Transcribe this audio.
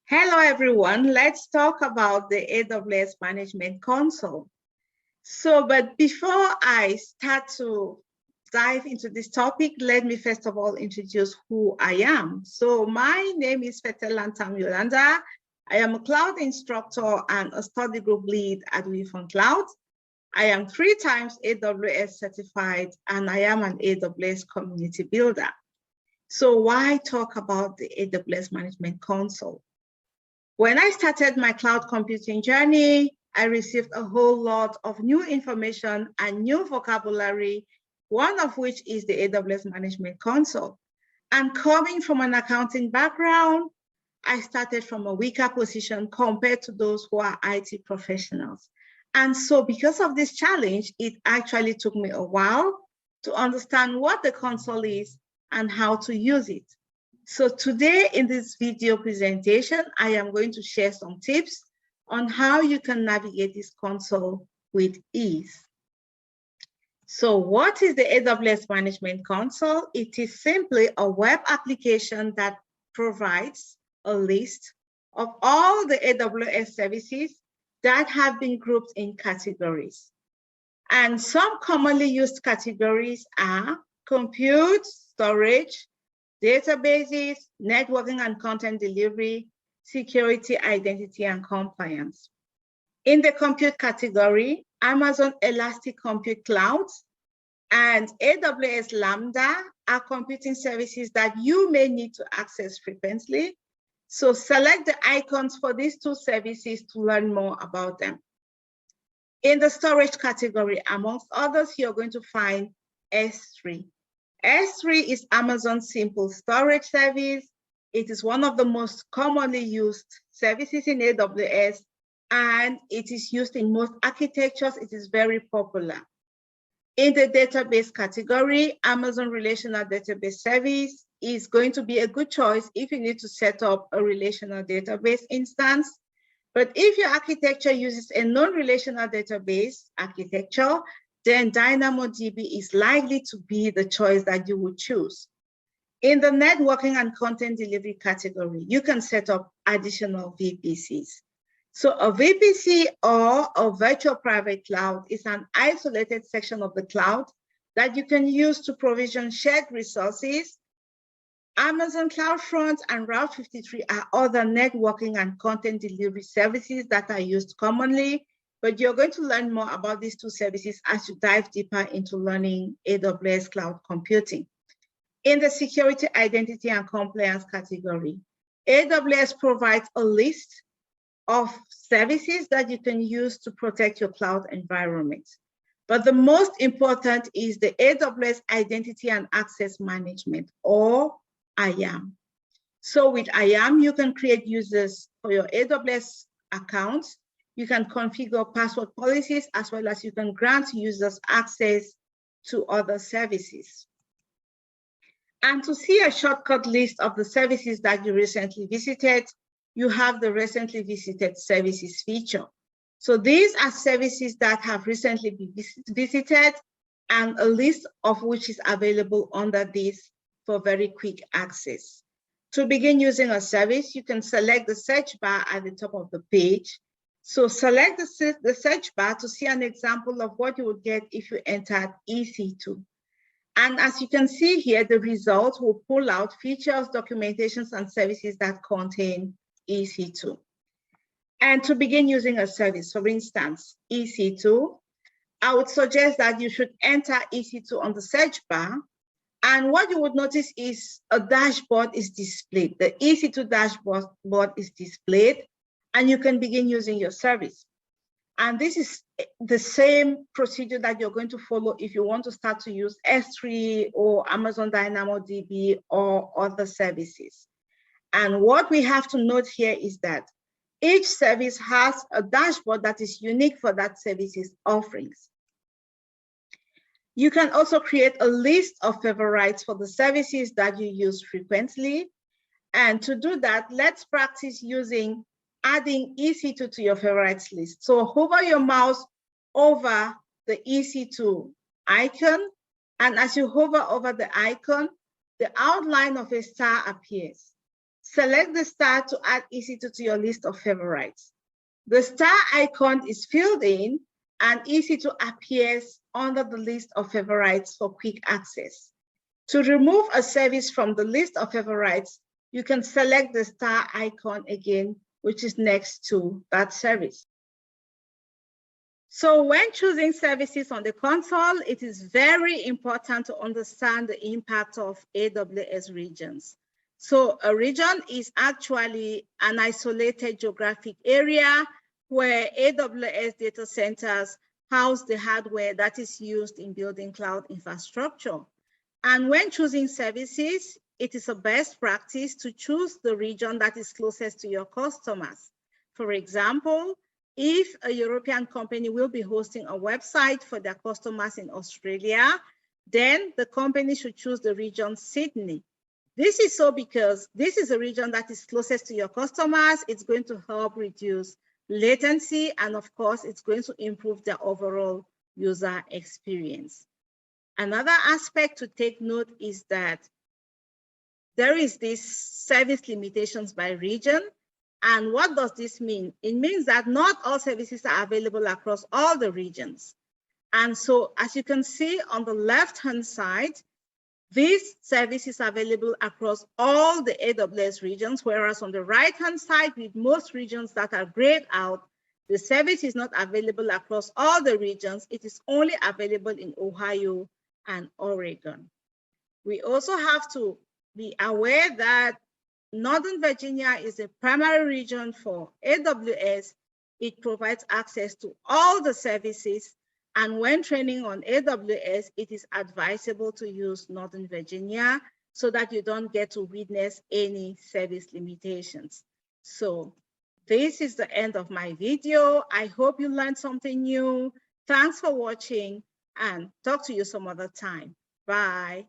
Hello, everyone. Let's talk about the AWS Management Console. But before I start to dive into this topic, let me first of all introduce who I am. So my name is Fetela Ntam Yolanda. I am a cloud instructor and a study group lead at WeFund Cloud. I am 3 times AWS certified, and I am an AWS community builder. So why talk about the AWS Management Console? When I started my cloud computing journey, I received a whole lot of new information and new vocabulary, one of which is the AWS Management Console. And coming from an accounting background, I started from a weaker position compared to those who are IT professionals. And so because of this challenge, it actually took me a while to understand what the console is and how to use it. So today in this video presentation, I am going to share some tips on how you can navigate this console with ease. So what is the AWS Management Console? It is simply a web application that provides a list of all the AWS services that have been grouped in categories. And some commonly used categories are compute, storage, databases, networking and content delivery, security, identity, and compliance. In the compute category, Amazon Elastic Compute Clouds and AWS Lambda are computing services that you may need to access frequently. So select the icons for these 2 services to learn more about them. In the storage category, amongst others, you're going to find S3. S3 is Amazon's simple storage service. It is one of the most commonly used services in AWS, and it is used in most architectures. It is very popular. In the database category, Amazon Relational Database Service is going to be a good choice if you need to set up a relational database instance. But if your architecture uses a non-relational database architecture, then DynamoDB is likely to be the choice that you would choose. In the networking and content delivery category, you can set up additional VPCs. So a VPC or a virtual private cloud is an isolated section of the cloud that you can use to provision shared resources. Amazon CloudFront and Route 53 are other networking and content delivery services that are used commonly, but you're going to learn more about these 2 services as you dive deeper into learning AWS cloud computing. In the security, identity, and compliance category, AWS provides a list of services that you can use to protect your cloud environment. But the most important is the AWS Identity and Access Management, or IAM. So with IAM, you can create users for your AWS accounts. You can configure password policies, as well as you can grant users access to other services. And to see a shortcut list of the services that you recently visited, you have the recently visited services feature. So these are services that have recently been visited, and a list of which is available under this for very quick access. To begin using a service, you can select the search bar at the top of the page. So select the search bar to see an example of what you would get if you entered EC2. And as you can see here, the results will pull out features, documentations, and services that contain EC2. And to begin using a service, for instance, EC2, I would suggest that you should enter EC2 on the search bar. And what you would notice is a dashboard is displayed. The EC2 dashboard is displayed, and you can begin using your service. And this is the same procedure that you're going to follow if you want to start to use S3 or Amazon DynamoDB or other services. And what we have to note here is that each service has a dashboard that is unique for that service's offerings. You can also create a list of favorites for the services that you use frequently. And to do that, let's practice using adding EC2 to your favorites list. So hover your mouse over the EC2 icon, and as you hover over the icon, the outline of a star appears. Select the star to add EC2 to your list of favorites. The star icon is filled in and EC2 appears under the list of favorites for quick access. To remove a service from the list of favorites, you can select the star icon again, which is next to that service. So when choosing services on the console, it is very important to understand the impact of AWS regions. So a region is actually an isolated geographic area where AWS data centers house the hardware that is used in building cloud infrastructure. And when choosing services, it is a best practice to choose the region that is closest to your customers. For example, if a European company will be hosting a website for their customers in Australia, then the company should choose the region Sydney. This is so because this is a region that is closest to your customers. It's going to help reduce latency, and of course, it's going to improve the overall user experience. Another aspect to take note is that there is this service limitations by region. And what does this mean? It means that not all services are available across all the regions. And so as you can see on the left-hand side, these services are available across all the AWS regions, whereas on the right-hand side, with most regions that are grayed out, the service is not available across all the regions. It is only available in Ohio and Oregon. We also have to be aware that Northern Virginia is a primary region for AWS. It provides access to all the services. And when training on AWS, it is advisable to use Northern Virginia so that you don't get to witness any service limitations. So this is the end of my video. I hope you learned something new. Thanks for watching and talk to you some other time. Bye.